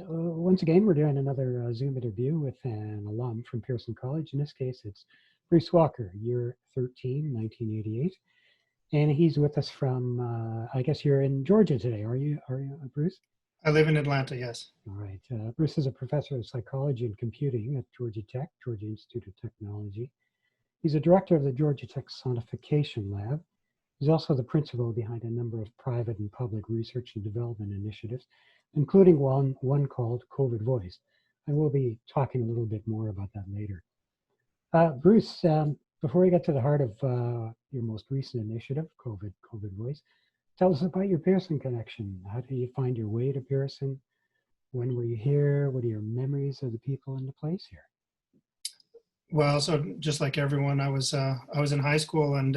Once again, we're doing another Zoom interview with an alum from Pearson College. In this case, it's Bruce Walker, year 13, 1988. And he's with us from, I guess you're in Georgia today, are you, Bruce? I live in Atlanta, yes. All right. Bruce is a professor of psychology and computing at Georgia Tech, Georgia Institute of Technology. He's a director of the Georgia Tech Sonification Lab. He's also the principal behind a number of private and public research and development initiatives, including one called COVID Voice. And we'll be talking a little bit more about that later. Bruce, before we get to the heart of your most recent initiative, COVID Voice, tell us about your Pearson connection. How did you find your way to Pearson? When were you here? What are your memories of the people in the place here? Well, so just like everyone, I was in high school and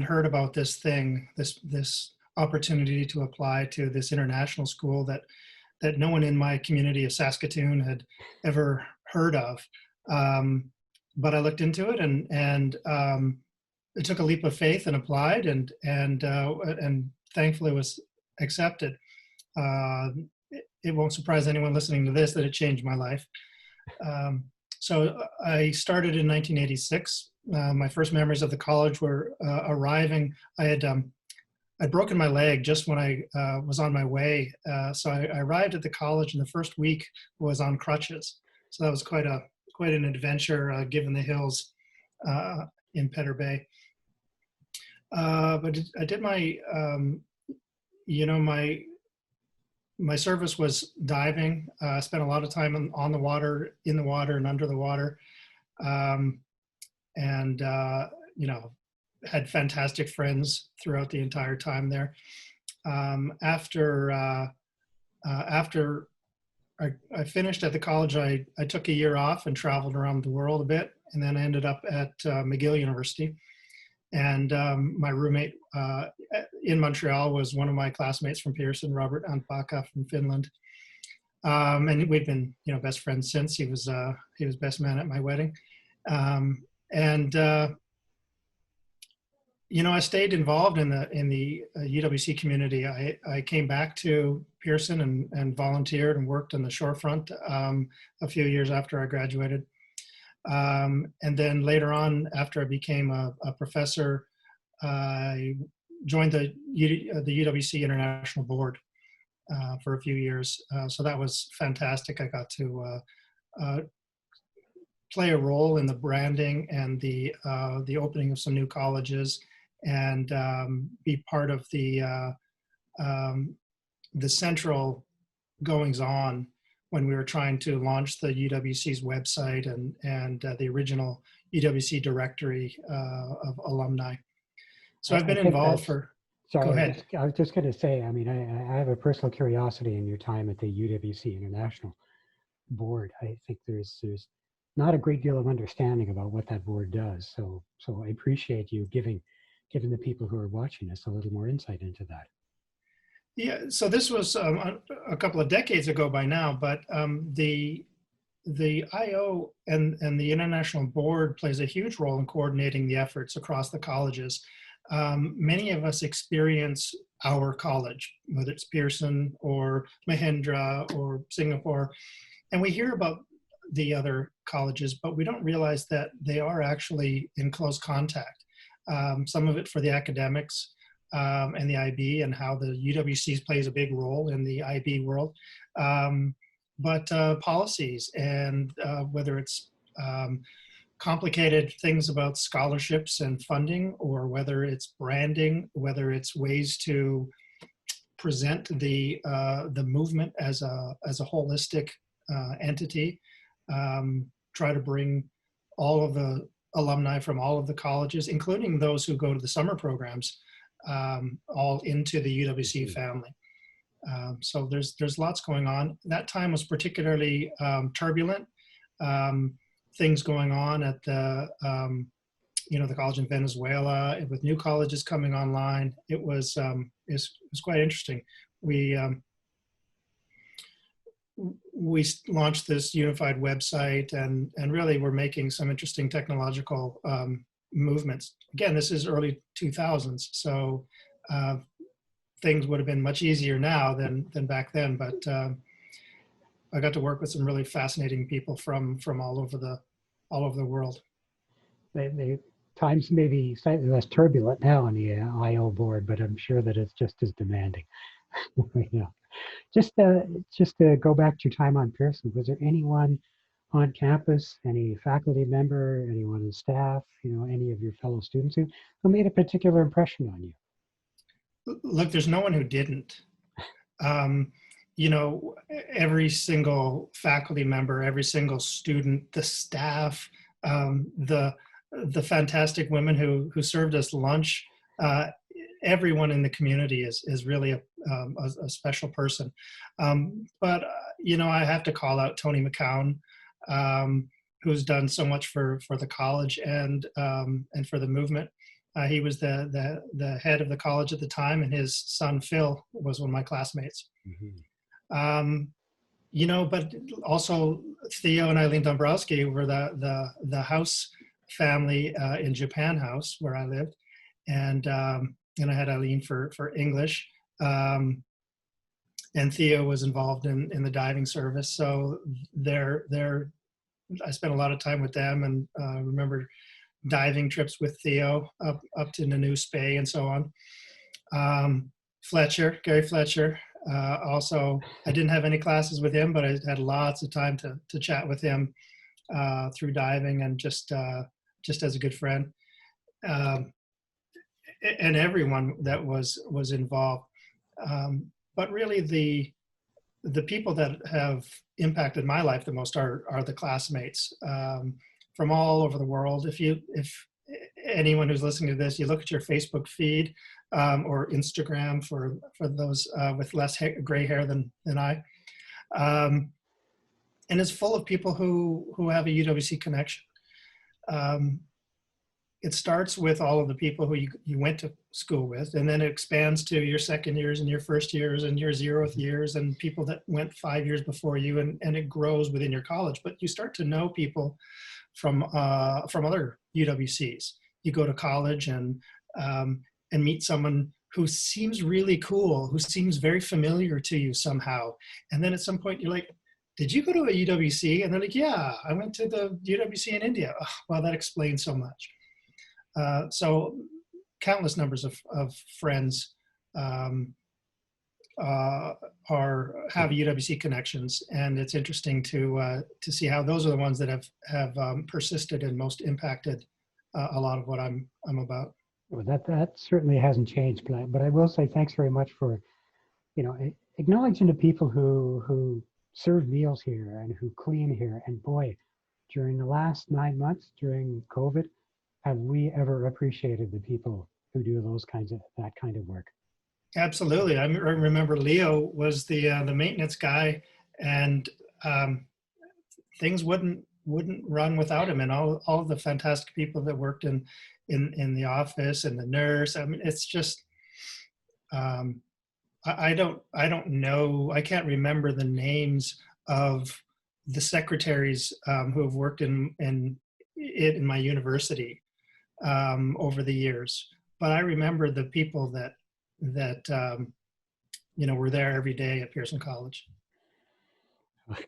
heard about this thing, this opportunity to apply to this international school that no one in my community of Saskatoon had ever heard of. But I looked into it and it took a leap of faith and applied and thankfully was accepted. It won't surprise anyone listening to this that it changed my life. So I started in 1986. My first memories of the college were arriving. I'd broken my leg just when I was on my way. So I arrived at the college, and the first week was on crutches. So that was quite an adventure, given the hills in Petter Bay. But I did my service was diving. I spent a lot of time on the water, in the water, and under the water, had fantastic friends throughout the entire time there. After I finished at the college, I took a year off and traveled around the world a bit, and then I ended up at McGill University. And my roommate in Montreal was one of my classmates from Pearson, Robert Antbaka from Finland. And we'd been, best friends since. He was best man at my wedding. I stayed involved in the UWC community. I came back to Pearson and volunteered and worked on the shorefront a few years after I graduated. And then later on, after I became a professor, I joined the UWC International Board for a few years. So that was fantastic. I got to play a role in the branding and the opening of some new colleges, and be part of the central goings on when we were trying to launch the UWC's website and the original UWC directory of alumni. So I've been involved for. Sorry, go ahead. I was just going to say, I mean, I have a personal curiosity in your time at the UWC International Board. I think there's not a great deal of understanding about what that board does. So I appreciate you giving the people who are watching us a little more insight into that. Yeah, so this was a couple of decades ago by now, but the IO and the International Board plays a huge role in coordinating the efforts across the colleges. Many of us experience our college, whether it's Pearson or Mahindra or Singapore, and we hear about the other colleges, but we don't realize that they are actually in close contact. Some of it for the academics, and the IB, and how the UWC plays a big role in the IB world, but policies and whether it's complicated things about scholarships and funding, or whether it's branding, whether it's ways to present the movement as a holistic entity, try to bring all of the alumni from all of the colleges, including those who go to the summer programs, all into the UWC family. So there's lots going on. That time was particularly turbulent. Things going on at the college in Venezuela, with new colleges coming online. It was quite interesting. We launched this unified website, and really we're making some interesting technological movements. Again, this is early 2000s, so things would have been much easier now than back then. But I got to work with some really fascinating people from all over the world. The times may be slightly less turbulent now on the IO board, but I'm sure that it's just as demanding. Right now. Just to go back to your time on Pearson, was there anyone on campus, any faculty member, anyone on staff, any of your fellow students who made a particular impression on you? Look, there's no one who didn't. Um, every single faculty member, every single student, the staff, the fantastic women who served us lunch. Everyone in the community is really a special person. But I have to call out Tony McCown, who's done so much for the college and for the movement. He was the head of the college at the time, and his son Phil was one of my classmates. Mm-hmm. But also Theo and Eileen Dombrowski were the house family in Japan House where I lived, and I had Eileen for English, and Theo was involved in the diving service. So I spent a lot of time with them, and remember diving trips with Theo up to Nanoose Bay and so on. Gary Fletcher. Also, I didn't have any classes with him, but I had lots of time to chat with him through diving and just as a good friend. And everyone that was involved. But really the people that have impacted my life the most are the classmates from all over the world. If anyone who's listening to this, you look at your Facebook feed or Instagram for those with less gray hair than I, and it's full of people who have a UWC connection. It starts with all of the people who you went to school with, and then it expands to your second years and your first years and your 0th years and people that went 5 years before you, and it grows within your college. But you start to know people from other UWCs. You go to college and meet someone who seems really cool, who seems very familiar to you somehow. And then at some point you're like, did you go to a UWC? And they're like, yeah, I went to the UWC in India. Oh, well, that explains so much. So countless numbers of friends have UWC connections, and it's interesting to see how those are the ones that have persisted and most impacted a lot of what I'm about. Well, that certainly hasn't changed, but I will say thanks very much for acknowledging the people who serve meals here and who clean here. And boy, during the last 9 months during COVID, have we ever appreciated the people who do that kind of work? Absolutely. I remember Leo was the maintenance guy, and things wouldn't run without him, and all of the fantastic people that worked in the office and the nurse. I mean, it's just I don't know. I can't remember the names of the secretaries who have worked in my university over the years, but I remember the people that were there every day at Pearson College.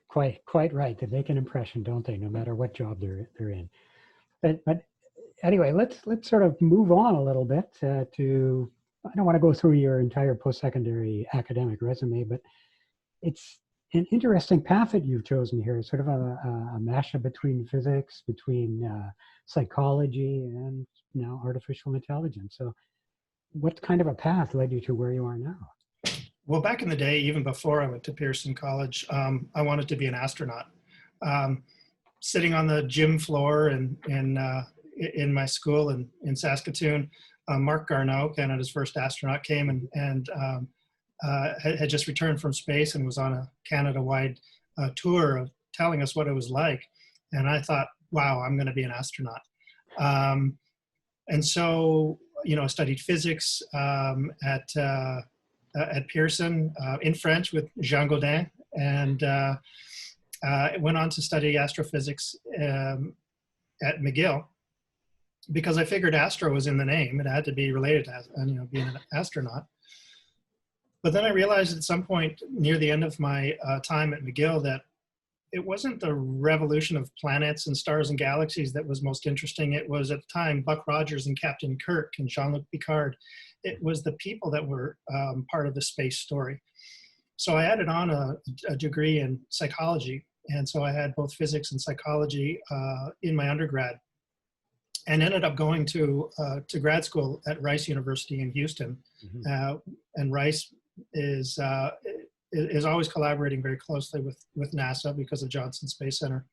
Quite right. They make an impression, don't they? No matter what job they're in. But anyway, let's sort of move on a little bit to. I don't want to go through your entire post-secondary academic resume, but it's an interesting path that you've chosen here. Sort of a mashup between physics, between psychology, and now artificial intelligence. So, what kind of a path led you to where you are now? Well, back in the day, even before I went to Pearson College, I wanted to be an astronaut. Sitting on the gym floor in my school in Saskatoon, Mark Garneau, Canada's first astronaut, came and had just returned from space and was on a Canada-wide tour of telling us what it was like. And I thought, wow, I'm going to be an astronaut. And so, I studied physics at Pearson in French with Jean Gaudin, and went on to study astrophysics at McGill, because I figured astro was in the name. It had to be related to being an astronaut. But then I realized at some point near the end of my time at McGill that it wasn't the revolution of planets and stars and galaxies that was most interesting. It was at the time Buck Rogers and Captain Kirk and Jean-Luc Picard. It was the people that were part of the space story. So I added on a degree in psychology. And so I had both physics and psychology in my undergrad, and ended up going to grad school at Rice University in Houston. Mm-hmm. And Rice is always collaborating very closely with NASA because of Johnson Space Center,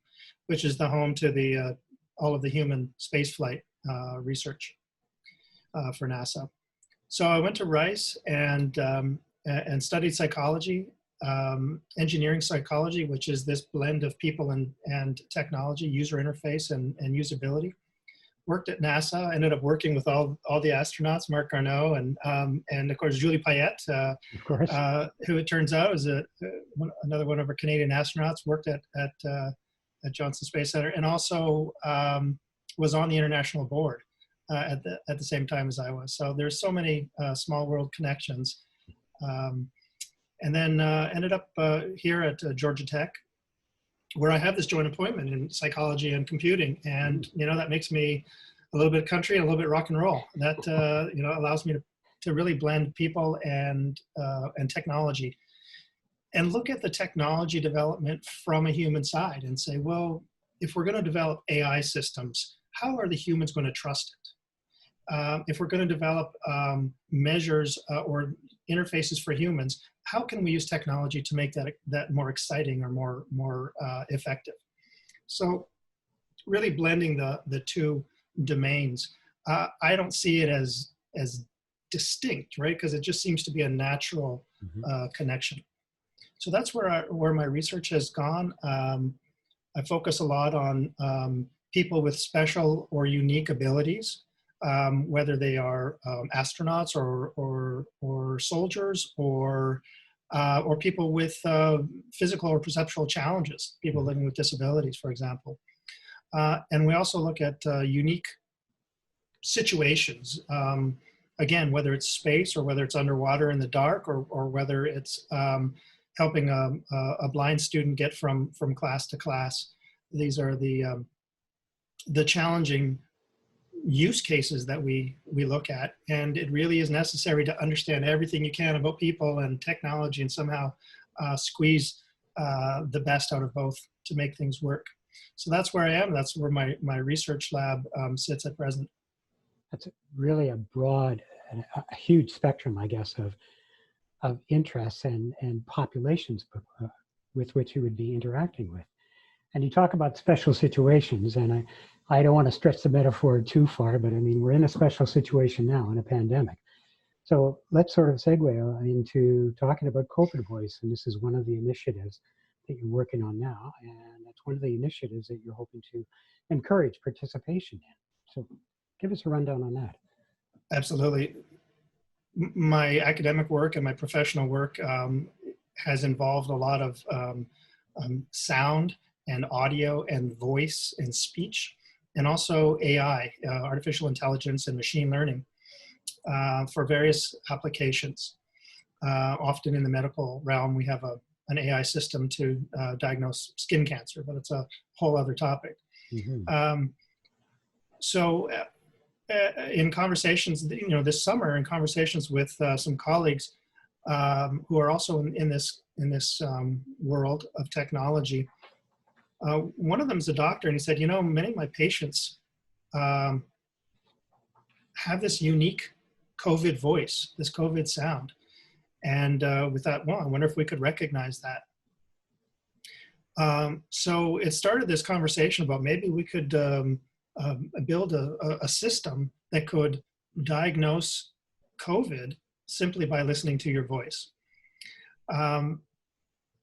which is the home to the all of the human spaceflight research for NASA. So I went to Rice and studied psychology, engineering psychology, which is this blend of people and technology, user interface and usability. Worked at NASA, ended up working with all the astronauts, Marc Garneau and of course Julie Payette, Of course. who it turns out is another one of our Canadian astronauts. Worked at Johnson Space Center, and also was on the international board at the same time as I was. So there's so many small world connections, and then ended up here at Georgia Tech, where I have this joint appointment in psychology and computing. And, that makes me a little bit country and a little bit rock and roll. That, allows me to really blend people and technology, and look at the technology development from a human side and say, well, if we're going to develop AI systems, how are the humans going to trust it? If we're going to develop measures or interfaces for humans, how can we use technology to make that more exciting or more effective? So really blending the two domains. I don't see it as distinct, right? Because it just seems to be a natural connection. So that's where my research has gone. I focus a lot on people with special or unique abilities, whether they are astronauts or soldiers or people with physical or perceptual challenges, people living with disabilities, for example. And we also look at unique situations, again, whether it's space or whether it's underwater in the dark, or whether it's helping a blind student get from class to class. These are the challenging use cases that we look at, and it really is necessary to understand everything you can about people and technology and somehow squeeze the best out of both to make things work. So that's where I am. That's where my research lab sits at present. That's really a broad, a huge spectrum, I guess, of interests and populations with which you would be interacting with. And you talk about special situations, and I don't want to stretch the metaphor too far, but I mean, we're in a special situation now in a pandemic. So let's sort of segue into talking about COVID Voice. And this is one of the initiatives that you're working on now. And that's one of the initiatives that you're hoping to encourage participation in. So give us a rundown on that. Absolutely. My academic work and my professional work has involved a lot of sound and audio and voice and speech, and also AI, artificial intelligence and machine learning for various applications. Often in the medical realm, we have an AI system to diagnose skin cancer, but it's a whole other topic. Mm-hmm. So in conversations, this summer, in conversations with some colleagues who are also in this world of technology, one of them is a doctor, and he said, many of my patients have this unique COVID voice, this COVID sound. And we thought, well, I wonder if we could recognize that. So it started this conversation about maybe we could build a system that could diagnose COVID simply by listening to your voice.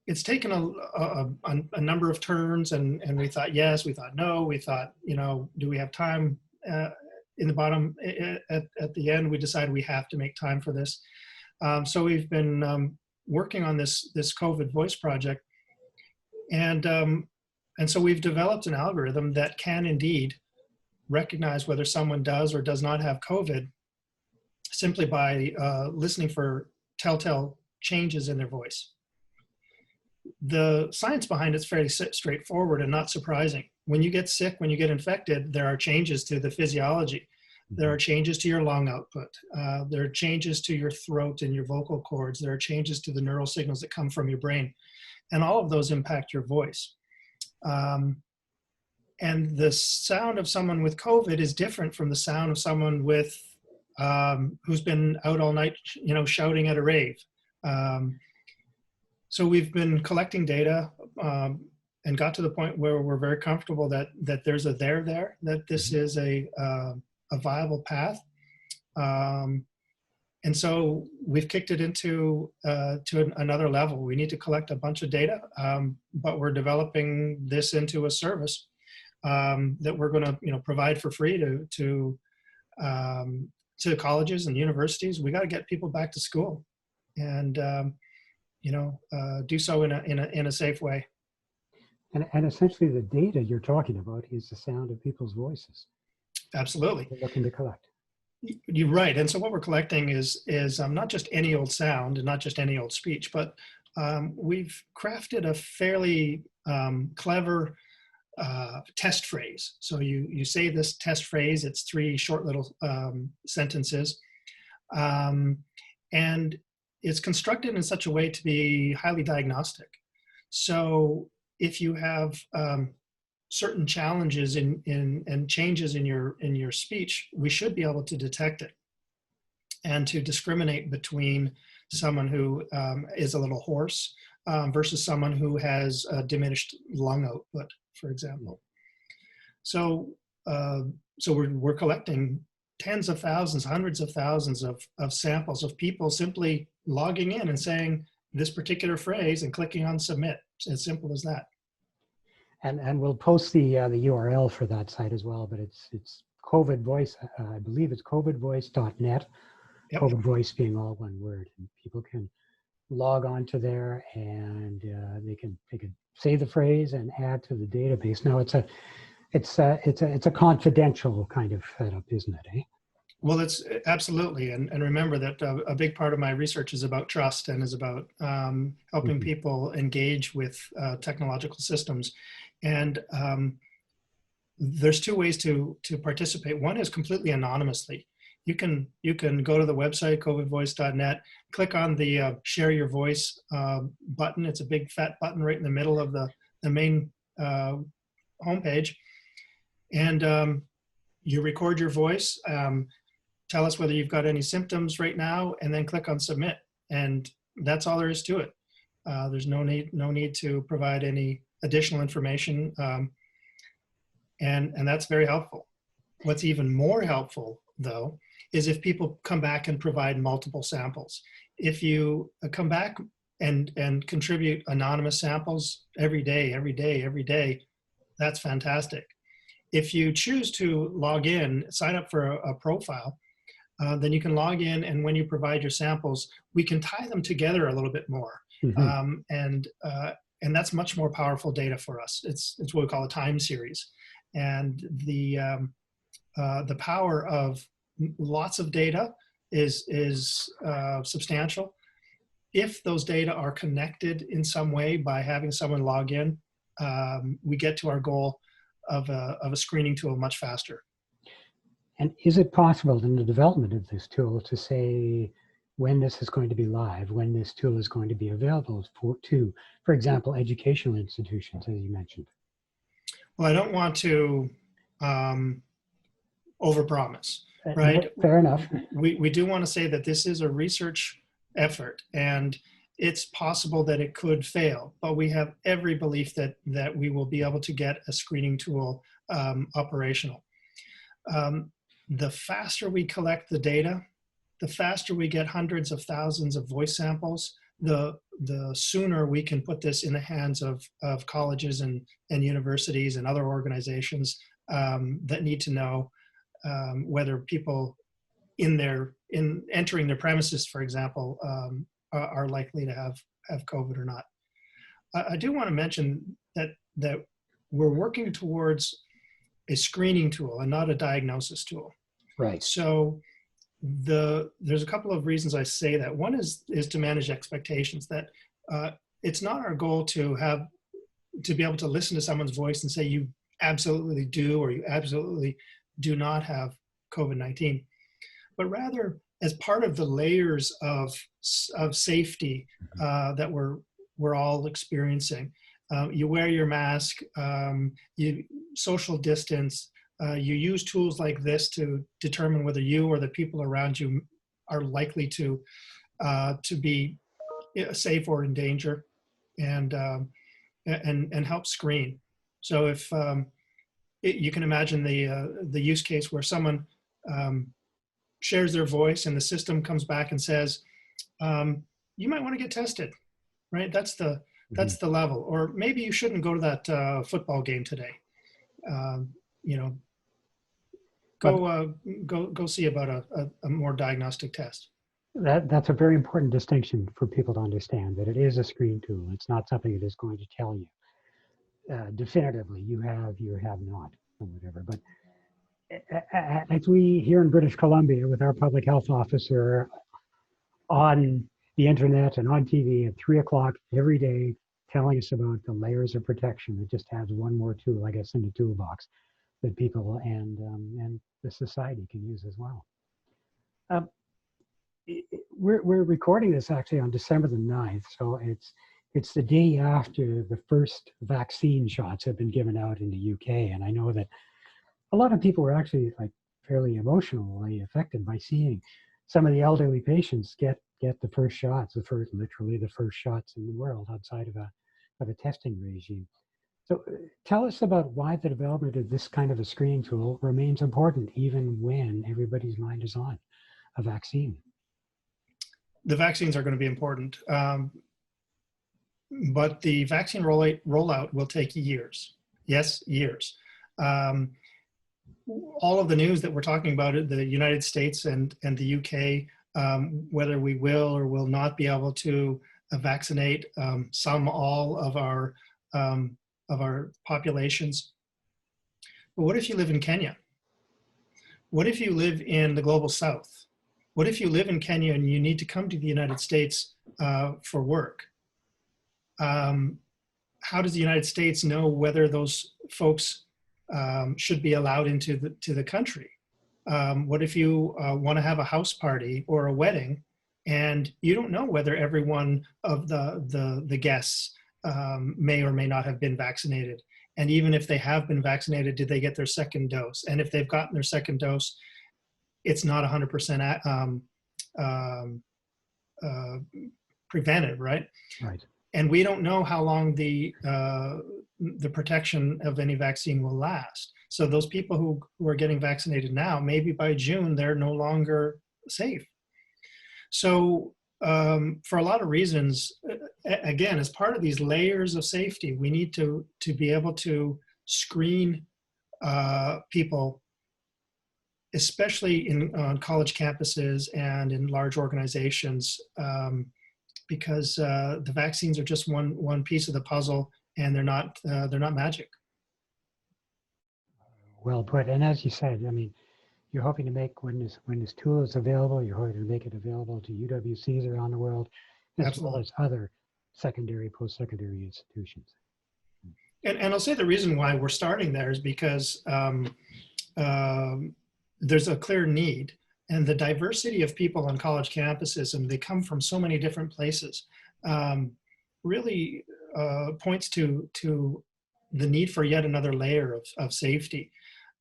It's taken a number of turns, and we thought yes, we thought no, we thought, do we have time? In the bottom, at the end, we decided we have to make time for this. So we've been working on this COVID Voice project, and so we've developed an algorithm that can indeed recognize whether someone does or does not have COVID simply by listening for telltale changes in their voice. the science behind it's fairly straightforward and not surprising. When you get sick, when you get infected, there are changes to the physiology. There are changes to your lung output. There are changes to your throat and your vocal cords. There are changes to the neural signals that come from your brain. And all of those impact your voice. And the sound of someone with COVID is different from the sound of someone with who's been out all night, shouting at a rave. So we've been collecting data and got to the point where we're very comfortable that there's a there, that this is a viable path. And so we've kicked it into to another level. We need to collect a bunch of data, but we're developing this into a service that we're going to provide for free to colleges and universities. We got to get people back to school, and do so in a safe way. And essentially, the data you're talking about is the sound of people's voices. Absolutely. We're looking to collect. You're right. And so what we're collecting is not just any old sound and not just any old speech, but we've crafted a fairly clever test phrase. So you say this test phrase, it's 3 short little sentences. And it's constructed in such a way to be highly diagnostic. So if you have certain challenges and changes in your speech, we should be able to detect it and to discriminate between someone who is a little hoarse versus someone who has a diminished lung output, for example. So we're collecting tens of thousands, hundreds of thousands of samples of people simply logging in and saying this particular phrase and clicking on submit. It's as simple as that. And we'll post the URL for that site as well, but it's COVID Voice. I believe it's covidvoice.net. Yep. COVID Voice being all one word, and people can log on to there and they can say the phrase and add to the database. Now it's a confidential kind of setup, isn't it? Eh? Well, it's absolutely, and remember that a big part of my research is about trust and is about helping people engage with technological systems. And there's 2 ways to participate. One is completely anonymously. You can go to the website covidvoice.net, click on the share your voice button. It's a big fat button right in the middle of the main homepage, and you record your voice. Tell us whether you've got any symptoms right now, and then click on submit. And that's all there is to it. There's no need to provide any additional information, and that's very helpful. What's even more helpful, though, is if people come back and provide multiple samples. If you come back and contribute anonymous samples every day, that's fantastic. If you choose to log in, sign up for a profile, then you can log in, and when you provide your samples, we can tie them together a little bit more. And that's much more powerful data for us. It's what we call a time series. And the power of lots of data is substantial. If those data are connected in some way by having someone log in, we get to our goal of a screening tool much faster. And is it possible in the development of this tool to say when this is going to be live, when this tool is going to be available for example, educational institutions, as you mentioned? Well, I don't want to overpromise, right? Fair enough. We do want to say that this is a research effort, and it's possible that it could fail, but we have every belief that we will be able to get a screening tool operational. The faster we collect the data, the faster we get hundreds of thousands of voice samples, the sooner we can put this in the hands of colleges and universities and other organizations that need to know whether people in entering their premises, for example, are likely to have COVID or not. I do want to mention that we're working towards a screening tool and not a diagnosis tool. Right. So there's a couple of reasons I say that. One is to manage expectations, that it's not our goal to be able to listen to someone's voice and say you absolutely do or you absolutely do not have COVID-19, but rather as part of the layers of safety that we're all experiencing. You wear your mask, you social distance, you use tools like this to determine whether you or the people around you are likely to be safe or in danger, and help screen. So if you can imagine the use case where someone shares their voice and the system comes back and says, you might want to get tested, right? That's the level. Or maybe you shouldn't go to that football game today. You know, go see about a more diagnostic test. That's a very important distinction for people to understand, that it is a screen tool. It's not something that is going to tell you definitively you have not, or whatever. But as we here in British Columbia, with our public health officer on the internet and on TV at 3 o'clock every day, telling us about the layers of protection, it just adds one more tool, I guess, in the toolbox that people and the society can use as well. We're recording this actually on December the 9th, so it's the day after the first vaccine shots have been given out in the UK, and I know that a lot of people were actually like fairly emotionally affected by seeing some of the elderly patients get the first shots, literally the first shots in the world outside of a testing regime. So tell us about why the development of this kind of a screening tool remains important even when everybody's mind is on a vaccine. The vaccines are going to be important, but the vaccine rollout will take years. Yes, years. All of the news that we're talking about, the United States and the UK, whether we will or will not be able to vaccinate all of our populations. But what if you live in Kenya? What if you live in the global south? What if you live in Kenya and you need to come to the United States for work? How does the United States know whether those folks should be allowed into the country? What if you want to have a house party or a wedding and you don't know whether every one of the guests may or may not have been vaccinated? And even if they have been vaccinated, did they get their second dose? And if they've gotten their second dose, it's not 100% preventive, right? Right. And we don't know how long the protection of any vaccine will last. So those people who are getting vaccinated now, maybe by June, they're no longer safe. So for a lot of reasons, again, as part of these layers of safety, we need to be able to screen people, especially on college campuses and in large organizations, because the vaccines are just one piece of the puzzle, and they're not magic. Well put. And as you said, I mean, you're hoping to make, when this tool is available, you're hoping to make it available to UWCs around the world, as Absolutely. well as other secondary, post-secondary institutions. And I'll say the reason why we're starting there is because there's a clear need, and the diversity of people on college campuses, and they come from so many different places, really points to the need for yet another layer of safety.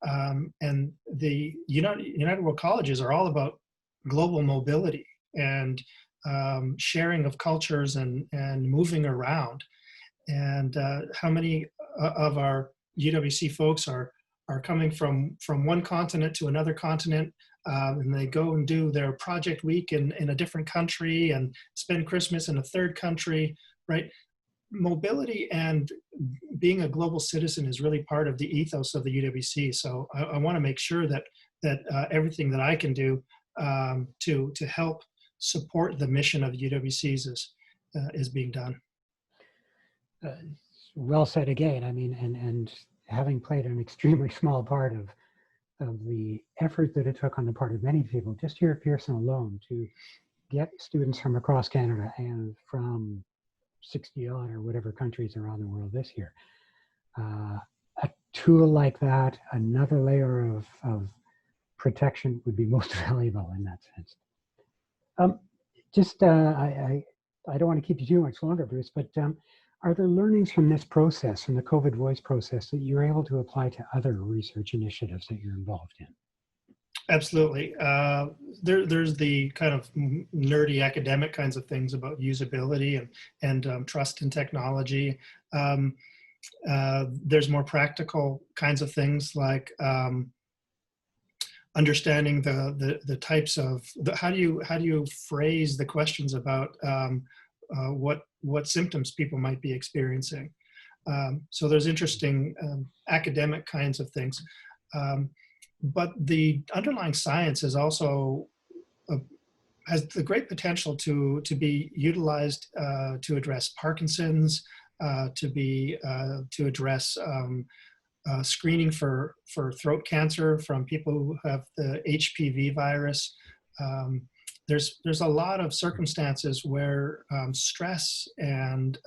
And the United World Colleges are all about global mobility and sharing of cultures and moving around. And how many of our UWC folks are coming from one continent to another continent, and they go and do their project week in a different country and spend Christmas in a third country, right? Mobility and being a global citizen is really part of the ethos of the UWC. So I want to make sure that everything that I can do to help support the mission of UWCs is being done. Well said again. I mean, and having played an extremely small part of the effort that it took on the part of many people, just here at Pearson alone, to get students from across Canada and from 60 odd or whatever countries around the world this year. A tool like that, another layer of protection would be most valuable in that sense. I don't want to keep you too much longer, Bruce, but are there learnings from this process, from the COVID voice process, that you're able to apply to other research initiatives that you're involved in? Absolutely. There's the kind of nerdy academic kinds of things about usability and trust in technology. There's more practical kinds of things like understanding the types of how do you phrase the questions about what symptoms people might be experiencing. So there's interesting academic kinds of things. But the underlying science is also has the great potential to be utilized to address Parkinson's, to address screening for throat cancer from people who have the HPV virus. There's a lot of circumstances where stress and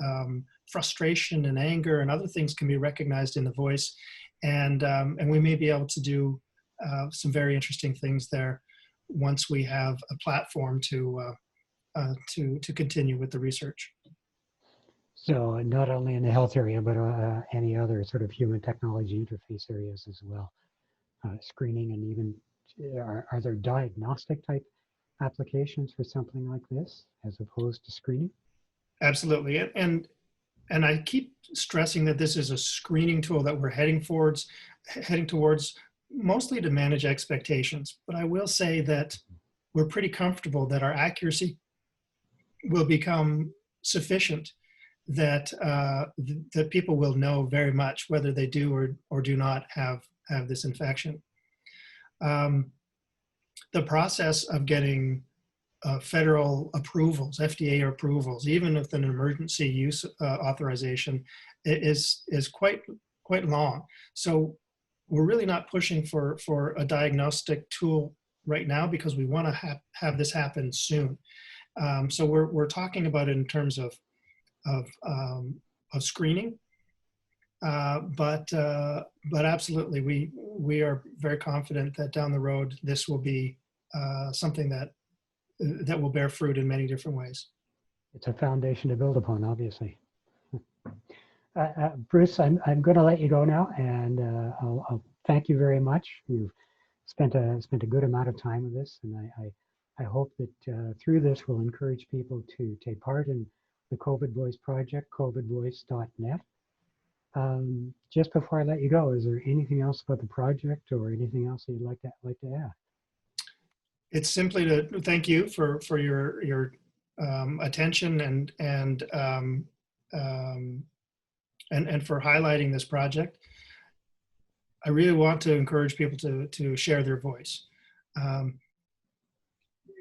frustration and anger and other things can be recognized in the voice, and we may be able to do some very interesting things there once we have a platform to continue with the research. So not only in the health area, but any other sort of human technology interface areas as well. Screening and even, are there diagnostic type applications for something like this as opposed to screening? Absolutely. And I keep stressing that this is a screening tool that we're heading towards mostly to manage expectations. But I will say that we're pretty comfortable that our accuracy will become sufficient that that people will know very much whether they do or do not have this infection. The process of getting federal approvals, FDA approvals, even with an emergency use authorization, is quite long. So we're really not pushing for a diagnostic tool right now because we want to have this happen soon. So we're talking about it in terms of screening, but absolutely we are very confident that down the road this will be something that will bear fruit in many different ways. It's a foundation to build upon, obviously. Bruce, I'm going to let you go now, and I'll thank you very much. You've spent a good amount of time with this, and I hope that through this we'll encourage people to take part in the COVID Voice project, covidvoice.net. Just before I let you go, is there anything else about the project or anything else that you'd like to add? It's simply to thank you for your attention and for highlighting this project. I really want to encourage people to share their voice.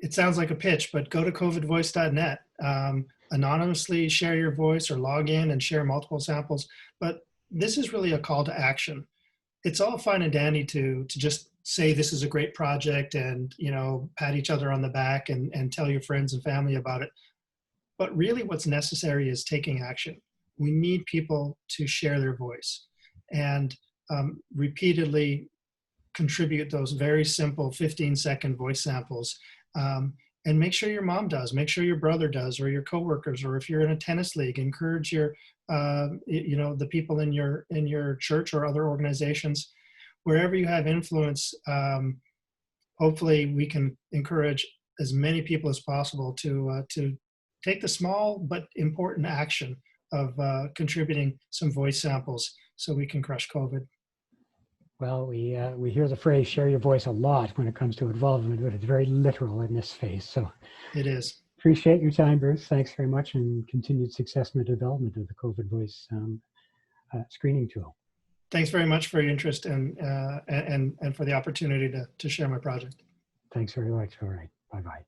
It sounds like a pitch, but go to covidvoice.net. Anonymously share your voice or log in and share multiple samples. But this is really a call to action. It's all fine and dandy to just say this is a great project and pat each other on the back and tell your friends and family about it. But really what's necessary is taking action. We need people to share their voice and repeatedly contribute those very simple 15-second voice samples. And make sure your mom does, make sure your brother does, or your coworkers, or if you're in a tennis league, encourage your, the people in your church or other organizations, wherever you have influence. Hopefully, we can encourage as many people as possible to take the small but important action of contributing some voice samples so we can crush COVID. Well, we hear the phrase "share your voice" a lot when it comes to involvement, but it's very literal in this phase. So it is. Appreciate your time, Bruce. Thanks very much, and continued success in the development of the COVID voice screening tool. Thanks very much for your interest and for the opportunity to share my project. Thanks very much. All right. Bye-bye.